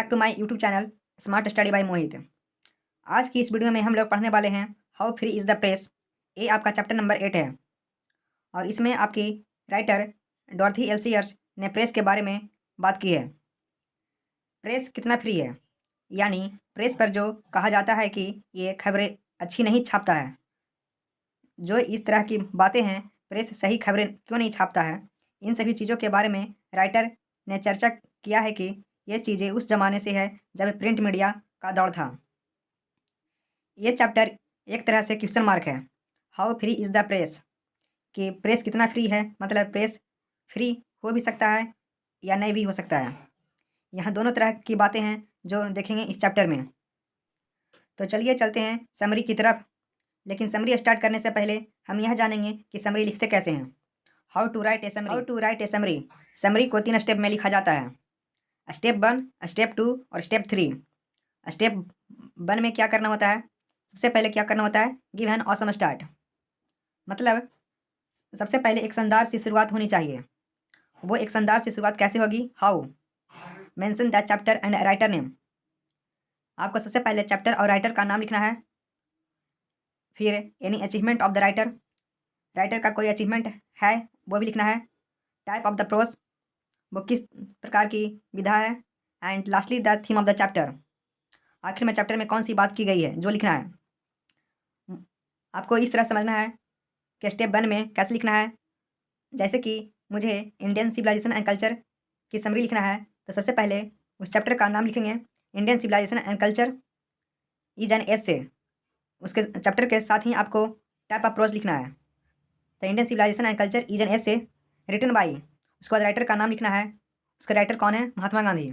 Back to my YouTube channel smart study by Mohit. आज की इस वीडियो में हम लोग पढ़ने वाले हैं how free is the press. ये आपका चैप्टर नंबर 8 है और इसमें आपकी राइटर डॉर्थी एल सीयर्स ने प्रेस के बारे में बात की है। प्रेस कितना फ्री है, यानी प्रेस पर जो कहा जाता है कि ये खबरें अच्छी नहीं छापता है, जो इस तरह की बातें हैं, प्रेस सही खबरें क्यों नहीं छापता है, इन सभी चीज़ों के बारे में राइटर ने चर्चा किया है कि ये चीज़ें उस ज़माने से है जब प्रिंट मीडिया का दौर था। ये चैप्टर एक तरह से क्वेश्चन मार्क है, how free is the press, कि प्रेस कितना फ्री है, मतलब प्रेस फ्री हो भी सकता है या नहीं भी हो सकता है। यहाँ दोनों तरह की बातें हैं जो देखेंगे इस चैप्टर में। तो चलिए चलते हैं समरी की तरफ, लेकिन समरी स्टार्ट करने से पहले हम यह जानेंगे कि समरी लिखते कैसे हैं। How to write a summary. How to write a summary. Summary को 3 स्टेप में लिखा जाता है, स्टेप 1, स्टेप 2 और स्टेप 3। स्टेप 1 में क्या करना होता है, सबसे पहले क्या करना होता है, गिव एन ऑसम स्टार्ट, मतलब सबसे पहले एक शानदार सी शुरुआत होनी चाहिए। वो एक शानदार सी शुरुआत कैसे होगी, how, mention the chapter and writer name. आपको सबसे पहले चैप्टर और राइटर का नाम लिखना है। फिर any achievement of the writer, writer का कोई अचीवमेंट है वो भी लिखना है। टाइप ऑफ द प्रोस, वो किस प्रकार की विधा है। And lastly the theme of the chapter, आखिर में चैप्टर में कौन सी बात की गई है जो लिखना है। आपको इस तरह समझना है कि स्टेप 1 में कैसे लिखना है। जैसे कि मुझे इंडियन सिविलाइजेशन एंड कल्चर की समरी लिखना है, तो सबसे पहले उस चैप्टर का नाम लिखेंगे, Indian civilisation and culture is an essay. उसके चैप्टर के साथ ही आपको टाइप ऑफ प्रोज लिखना है। तो Indian civilisation and culture is an essay written by, उसके बाद राइटर का नाम लिखना है, उसका राइटर कौन है, महात्मा गांधी।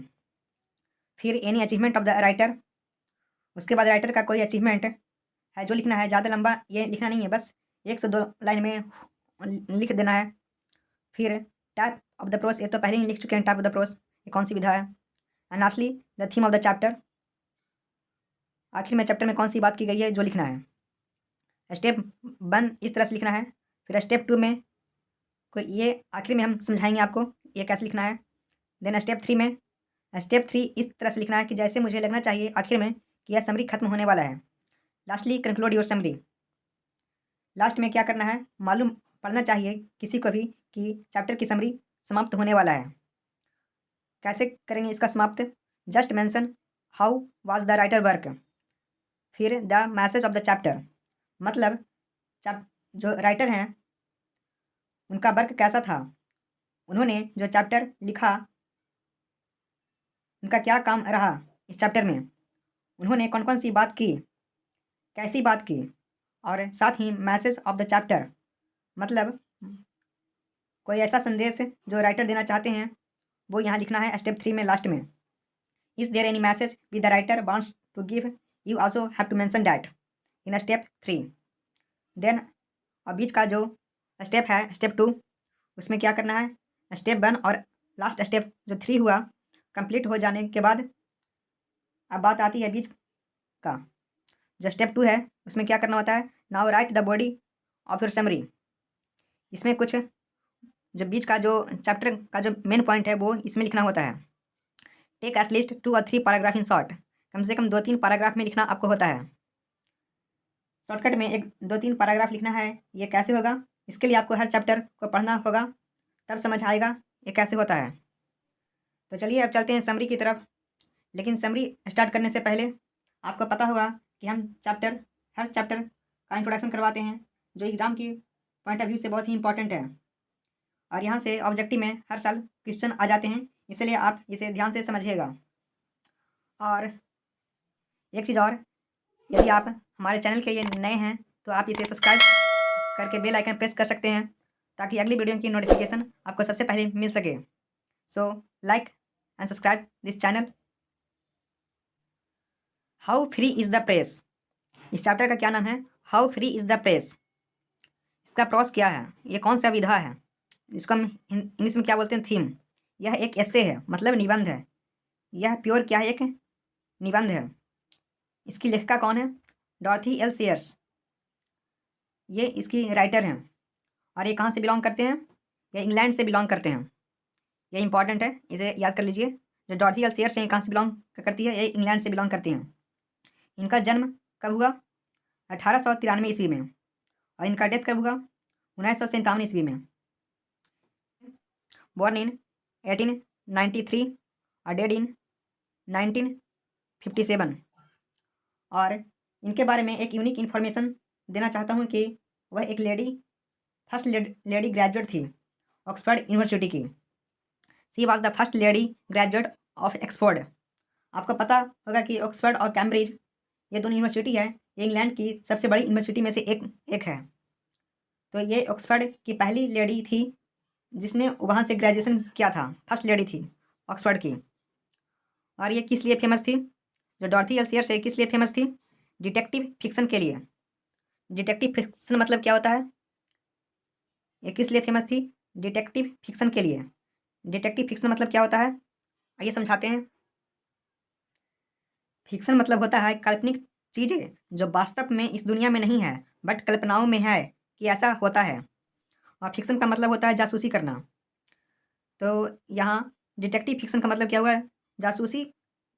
फिर any achievement of the writer, उसके बाद राइटर का कोई अचीवमेंट है जो लिखना है। ज़्यादा लंबा ये लिखना नहीं है, बस 1 से 2 लाइन में लिख देना है। फिर टाइप ऑफ द प्रोस, ये तो पहले ही लिख चुके हैं, टाइप ऑफ द प्रोस ये कौन सी विधा है। And lastly the theme of the chapter, आखिर में चैप्टर में कौन सी बात की गई है जो लिखना है। स्टेप 1 इस तरह से लिखना है। फिर स्टेप 2 में कोई ये आखिर में हम समझाएंगे आपको ये कैसे लिखना है। देन स्टेप 3 में, स्टेप 3 इस तरह से लिखना है कि जैसे मुझे लगना चाहिए आखिर में कि यह समरी खत्म होने वाला है। Lastly conclude your summary, last में क्या करना है, मालूम पड़ना चाहिए किसी को भी कि चैप्टर की समरी समाप्त होने वाला है। कैसे करेंगे इसका समाप्त, just mention how was the writer work, फिर the message of the chapter, मतलब जो राइटर हैं उनका वर्क कैसा था, उन्होंने जो चैप्टर लिखा उनका क्या काम रहा इस चैप्टर में, उन्होंने कौन कौन सी बात की, कैसी बात की, और साथ ही मैसेज ऑफ द चैप्टर, मतलब कोई ऐसा संदेश जो राइटर देना चाहते हैं वो यहाँ लिखना है स्टेप 3 में लास्ट में। Is there any message with the writer wants to give, you also have to mention that in step 3। Then और बीच का जो स्टेप है स्टेप 2, उसमें क्या करना है, स्टेप 1 और लास्ट स्टेप जो 3 हुआ कंप्लीट हो जाने के बाद अब बात आती है बीच का जो स्टेप 2 है, उसमें क्या करना होता है, now right the body of your summary. इसमें कुछ जो बीच का जो चैप्टर का जो मेन पॉइंट है वो इसमें लिखना होता है। टेक एटलीस्ट 2 और 3 पैराग्राफ इन शॉर्ट, कम से कम 2-3 पैराग्राफ में लिखना आपको होता है। शॉर्टकट में 1-2-3 पैराग्राफ लिखना है। ये कैसे होगा, इसके लिए आपको हर चैप्टर को पढ़ना होगा, तब समझ आएगा ये कैसे होता है। तो चलिए अब चलते हैं समरी की तरफ। लेकिन समरी स्टार्ट करने से पहले आपको पता होगा कि हम हर चैप्टर का इंट्रोडक्शन करवाते हैं, जो एग्ज़ाम की पॉइंट ऑफ व्यू से बहुत ही इंपॉर्टेंट है और यहाँ से ऑब्जेक्टिव में हर साल क्वेश्चन आ जाते हैं, इसलिए आप इसे ध्यान से समझिएगा। और एक चीज़ और, यदि आप हमारे चैनल के लिए नए हैं तो आप इसे सब्सक्राइब करके बेल आइकन प्रेस कर सकते हैं ताकि अगली वीडियो की नोटिफिकेशन आपको सबसे पहले मिल सके। So like and subscribe this channel. How free is the press, इस चैप्टर का क्या नाम है, how free is the press. इसका प्रोस क्या है, ये कौन सा विधा है, इसको हम इंग्लिश में क्या बोलते हैं, थीम। यह एक एस्से है, मतलब निबंध है। यह प्योर क्या है, एक निबंध है। इसकी लेखिका कौन है, डॉर्थी एल सीयर्स, ये इसकी राइटर हैं। और ये कहाँ से बिलोंग करते हैं, ये इंग्लैंड से बिलोंग करते हैं। ये इंपॉर्टेंट है, इसे याद कर लीजिए। जो डॉर्थी एल्सेयर्स हैं, कहाँ से बिलोंग करती है? ये इंग्लैंड से बिलोंग करती हैं। इनका जन्म कब हुआ? 1893 ईस्वी में। और इनका डेथ कब हुआ? 1957 ईस्वी में। बॉर्न इन 1893 और डेड इन 1957। और इनके बारे में एक यूनिक इन्फॉर्मेशन देना चाहता हूँ कि वह एक फर्स्ट लेडी ग्रेजुएट थी ऑक्सफोर्ड यूनिवर्सिटी की। She was the first lady graduate of Oxford. आपको पता होगा कि ऑक्सफोर्ड और कैम्ब्रिज ये दोनों यूनिवर्सिटी है, ये इंग्लैंड की सबसे बड़ी यूनिवर्सिटी में से एक है। तो ये ऑक्सफोर्ड की पहली लेडी थी जिसने वहाँ से ग्रेजुएशन किया था, फर्स्ट लेडी थी ऑक्सफोर्ड की। और ये किस लिए फेमस थी? जो डॉर्थी एल्सेयर्स है किस लिए फेमस थी? डिटेक्टिव फिक्शन के लिए। डिटेक्टिव फिक्शन मतलब क्या होता है? ये किस लिए फेमस थी? डिटेक्टिव फिक्शन के लिए। डिटेक्टिव फिक्शन मतलब क्या होता है? आइए समझाते हैं। फिक्शन मतलब होता है काल्पनिक चीज़ें जो वास्तव में इस दुनिया में नहीं है बट कल्पनाओं में है कि ऐसा होता है। और फिक्शन का मतलब होता है जासूसी करना। तो यहाँ डिटेक्टिव फिक्शन का मतलब क्या हुआ? जासूसी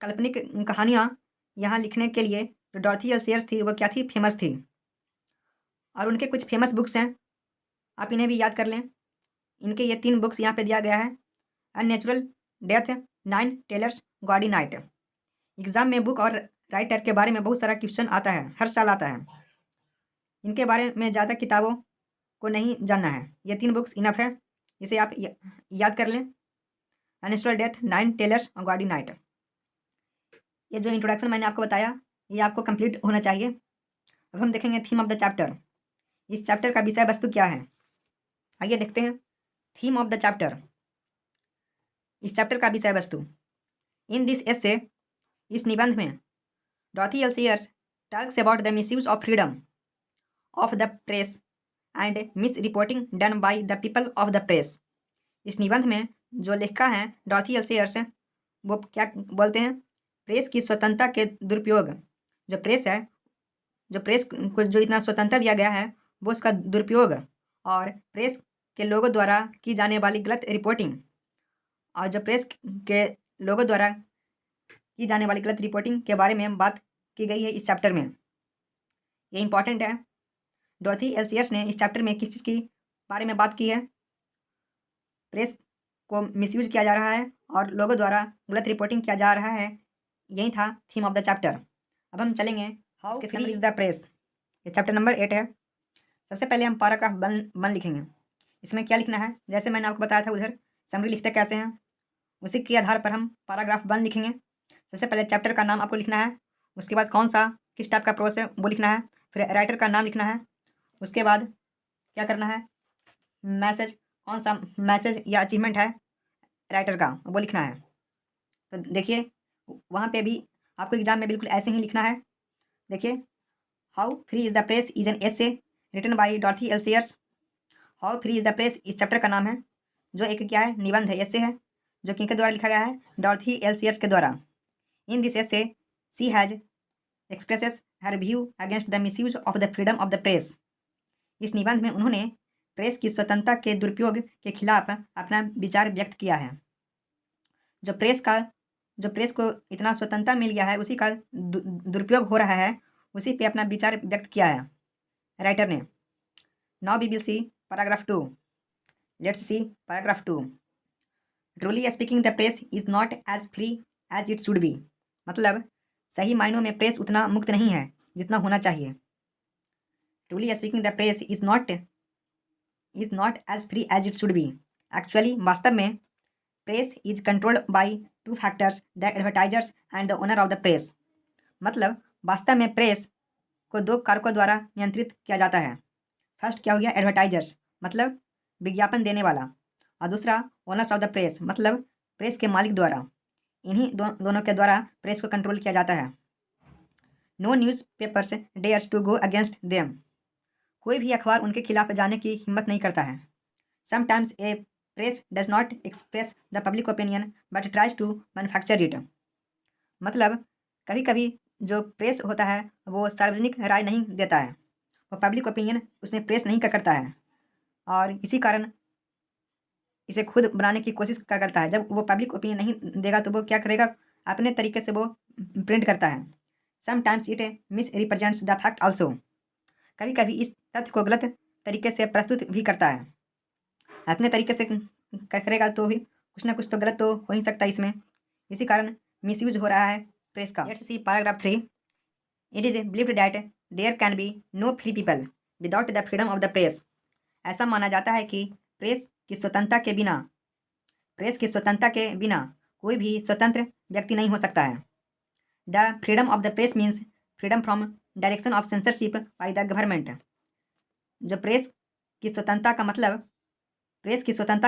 काल्पनिक कहानियाँ यहाँ लिखने के लिए जो डॉर्थी एल्सेयर्स थी वो क्या थी? फेमस थी। और उनके कुछ फेमस बुक्स हैं, आप इन्हें भी याद कर लें। इनके ये 3 बुक्स यहाँ पे दिया गया है। Unnatural death, 9 tailors, gaudy night. Exam में बुक और राइटर के बारे में बहुत सारा क्वेश्चन आता है, हर साल आता है। इनके बारे में ज़्यादा किताबों को नहीं जानना है, ये 3 बुक्स इनफ है, इसे आप याद कर लें। अननेचुरल डेथ, 9 टेलर्स और गॉडी नाइट। ये जो इंट्रोडक्शन मैंने आपको बताया ये आपको कंप्लीट होना चाहिए। अब हम देखेंगे थीम ऑफ द चैप्टर। इस चैप्टर का विषय वस्तु क्या है? आइए देखते हैं। थीम ऑफ द चैप्टर, इस चैप्टर का विषय वस्तु। इन दिस एसे, इस निबंध में Dorothy L Sayers talks about the misuse of freedom of the press and misreporting done by the people of the press. इस निबंध में जो लेखिका हैं डॉर्थी एल्सेयर्स वो क्या बोलते हैं? प्रेस की स्वतंत्रता के दुरुपयोग। जो प्रेस है, जो प्रेस को जो इतना स्वतंत्रता दिया गया है वो उसका दुरुपयोग और प्रेस के लोगों द्वारा की जाने वाली गलत रिपोर्टिंग। और जो प्रेस के लोगों द्वारा की जाने वाली गलत रिपोर्टिंग के बारे में बात की गई है इस चैप्टर में। ये इंपॉर्टेंट है। डॉर्थी एल्सेयर्स ने इस चैप्टर में किस चीज़ की बारे में बात की है? प्रेस को मिसयूज किया जा रहा है और लोगों द्वारा गलत रिपोर्टिंग किया जा रहा है, यही था थीम ऑफ द चैप्टर। अब हम चलेंगे how free is the press. ये चैप्टर नंबर 8 है। सबसे पहले हम पैराग्राफ वन लिखेंगे। इसमें क्या लिखना है? जैसे मैंने आपको बताया था उधर समरी लिखते कैसे हैं, उसी के आधार पर हम पैराग्राफ 1 लिखेंगे। सबसे पहले चैप्टर का नाम आपको लिखना है, उसके बाद कौन सा किस टाइप का प्रोस है वो लिखना है, फिर राइटर का नाम लिखना है, उसके बाद क्या करना है? मैसेज, कौन सा मैसेज या अचीवमेंट है राइटर का वो लिखना है। तो देखिए वहाँ पे भी आपको एग्जाम में बिल्कुल ऐसे ही लिखना है। देखिए, how free is the press is an essay written by Dorothy L Sayers. How free is the press इस चैप्टर का नाम है, जो एक क्या है? निबंध है, एसे है, जो किनके द्वारा लिखा गया है? डॉर्थी एल्सेयर्स के द्वारा। In this essay she has expresses her view against the misuse of the freedom of the press. इस निबंध में उन्होंने प्रेस की स्वतंत्रता के दुरुपयोग के खिलाफ अपना विचार व्यक्त किया है। जो प्रेस को इतना स्वतंत्रता मिल गया है उसी का दुरुपयोग हो रहा है, उसी पे अपना विचार व्यक्त किया है राइटर ने। Now we will see paragraph 2। Let's see paragraph 2। Truly speaking the press is not as free as it should be. मतलब सही मायनों में प्रेस उतना मुक्त नहीं है जितना होना चाहिए। Truly speaking the press is not as free as it should be. Actually वास्तव में press is controlled by 2 factors, the advertisers and the owner of the press. मतलब वास्तव में प्रेस को 2 कारकों द्वारा नियंत्रित किया जाता है। फर्स्ट क्या हो गया? एडवर्टाइजर्स, मतलब विज्ञापन देने वाला, और दूसरा ओनर्स ऑफ द प्रेस, मतलब प्रेस के मालिक द्वारा। इन्हीं दोनों के द्वारा प्रेस को कंट्रोल किया जाता है। No newspapers dares to go against them. कोई भी अखबार उनके खिलाफ जाने की हिम्मत नहीं करता है। Sometimes a press does not express the public opinion but tries to manufacture it. मतलब कभी कभी जो प्रेस होता है वो सार्वजनिक राय नहीं देता है, वो पब्लिक ओपिनियन उसमें प्रेस नहीं करता है, और इसी कारण इसे खुद बनाने की कोशिश करता है। जब वो पब्लिक ओपिनियन नहीं देगा तो वो क्या करेगा, अपने तरीके से वो प्रिंट करता है। Sometimes it miss represents the fact also, कभी कभी इस तथ्य को गलत तरीके से प्रस्तुत भी करता है। अपने तरीके से करेगा तो भी कुछ ना कुछ तो गलत तो हो ही सकता है इसमें, इसी कारण मिसयूज हो रहा है प्रेस का। Let's see paragraph 3। It is believed that there can be no free people without the freedom of the press. ऐसा माना जाता है कि प्रेस की स्वतंत्रता के बिना कोई भी स्वतंत्र व्यक्ति नहीं हो सकता है। The freedom of the press means freedom from direction of censorship by the government. जो प्रेस की स्वतंत्रता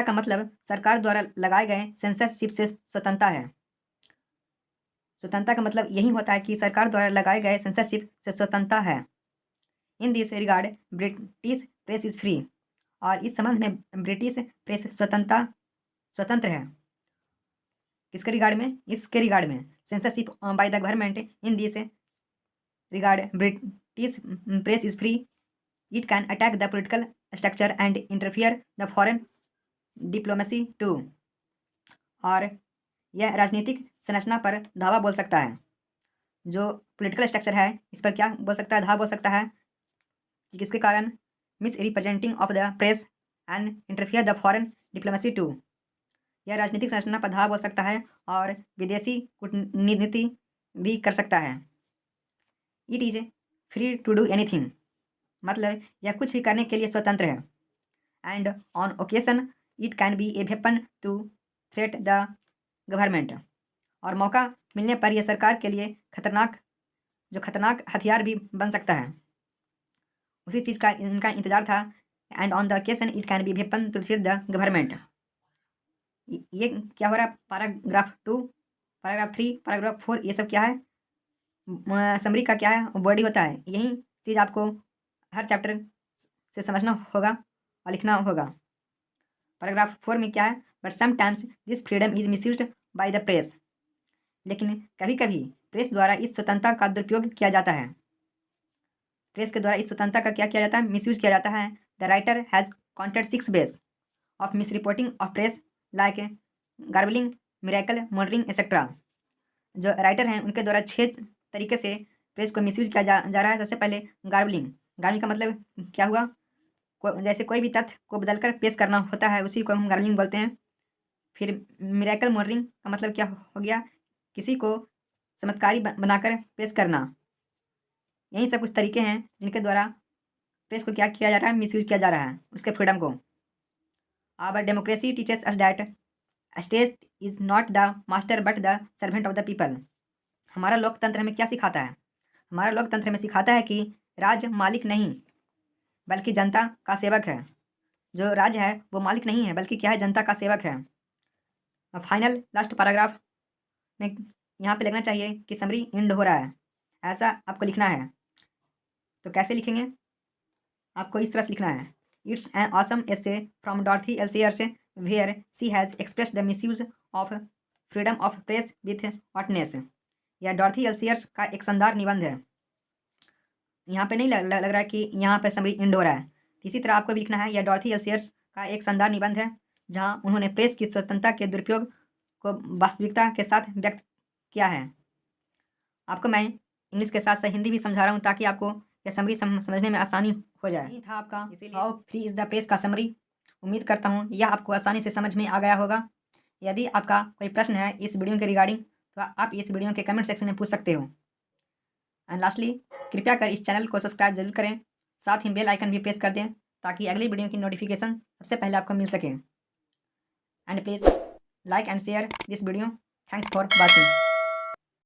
का मतलब सरकार द्वारा लगाए गए सेंसरशिप से स्वतंत्रता है। स्वतंत्रता का मतलब यही होता है कि सरकार द्वारा लगाए गए सेंसरशिप से स्वतंत्रता है। इन this regard British press is free. और इस संबंध में ब्रिटिश प्रेस स्वतंत्र है। किसके रिगार्ड में? इसके रिगार्ड में censorship by the government. In this regard British press is free. It can attack the political structure and interfere the foreign diplomacy too. और यह राजनीतिक संरचना पर धावा बोल सकता है। जो पॉलिटिकल स्ट्रक्चर है इस पर क्या बोल सकता है? धावा बोल सकता है कि किसके कारण? Misrepresenting of the press and interfere the foreign diplomacy too. यह राजनीतिक संरचना पर धावा बोल सकता है और विदेशी कूटनीति भी कर सकता है। It is free to do anything, मतलब यह कुछ भी करने के लिए स्वतंत्र है। And on occasion it can be a weapon to threat the government. और मौका मिलने पर यह सरकार के लिए खतरनाक हथियार भी बन सकता है। उसी चीज़ का इनका इंतजार था। And on the occasion it can be weapon to threat the government. ये क्या हो रहा है? पैराग्राफ 2, पैराग्राफ 3, पैराग्राफ 4, ये सब क्या है? समरी का क्या है? बॉडी होता है। यही चीज़ आपको हर चैप्टर से समझना होगा और लिखना होगा। पैराग्राफ 4 में क्या है? But sometimes this freedom is misused by the press. लेकिन कभी कभी प्रेस द्वारा इस स्वतंत्रता का दुरुपयोग किया जाता है। प्रेस के द्वारा इस स्वतंत्रता का क्या किया जाता है? मिसयूज किया जाता है। The writer has counted 6 ways of misreporting of press like garbling, miracle, murdering etcetera. जो राइटर हैं उनके द्वारा 6 तरीके से प्रेस को मिसयूज किया जा रहा है। सबसे पहले गार्बलिंग का मतलब क्या हुआ? जैसे कोई भी तथ्य को बदलकर पेश करना होता है, उसी को हम गार्बलिंग बोलते हैं। फिर मिरेकल मॉडरिंग का मतलब क्या हो गया? किसी को चमत्कारी बनाकर पेश करना। यही सब कुछ तरीके हैं जिनके द्वारा प्रेस को क्या किया जा रहा है? मिसयूज किया जा रहा है, उसके फ्रीडम को। Our democracy teaches us that state is not the master but the servant of the people. हमारा लोकतंत्र हमें क्या सिखाता है? हमारा लोकतंत्र हमें सिखाता है कि राज्य मालिक नहीं बल्कि जनता का सेवक है। जो राज्य है वो मालिक नहीं है बल्कि क्या है? जनता का सेवक है। फाइनल लास्ट पैराग्राफ में यहाँ पे लिखना चाहिए कि समरी एंड हो रहा है, ऐसा आपको लिखना है। तो कैसे लिखेंगे? आपको इस तरह से लिखना है। It's an awesome essay from Dorothy L Sayers where she has express the misuse of freedom of press with hotness. यह डॉर्थी एल सीयर्स का एक शानदार निबंध है। यहाँ पे नहीं लग रहा है कि यहाँ पे समरी एंड हो रहा है। इसी तरह आपको भी लिखना है, यह डॉर्थी एल सीयर्स का एक शानदार निबंध है जहाँ उन्होंने प्रेस की स्वतंत्रता के दुरुपयोग को वास्तविकता के साथ व्यक्त किया है। आपको मैं इंग्लिश के साथ साथ हिंदी भी समझा रहा हूँ ताकि आपको यह समरी समझने में आसानी हो जाए। यही था आपका how free is the press का समरी। उम्मीद करता हूँ यह आपको आसानी से समझ में आ गया होगा। यदि आपका कोई प्रश्न है इस वीडियो के रिगार्डिंग तो आप इस वीडियो के कमेंट सेक्शन में पूछ सकते हो। एंड लास्टली कृपया कर इस चैनल को सब्सक्राइब जरूर करें, साथ ही बेल आइकन भी प्रेस कर दें ताकि अगली वीडियो की नोटिफिकेशन सबसे पहले आपको मिल सके। And please like and share this video. Thanks for watching.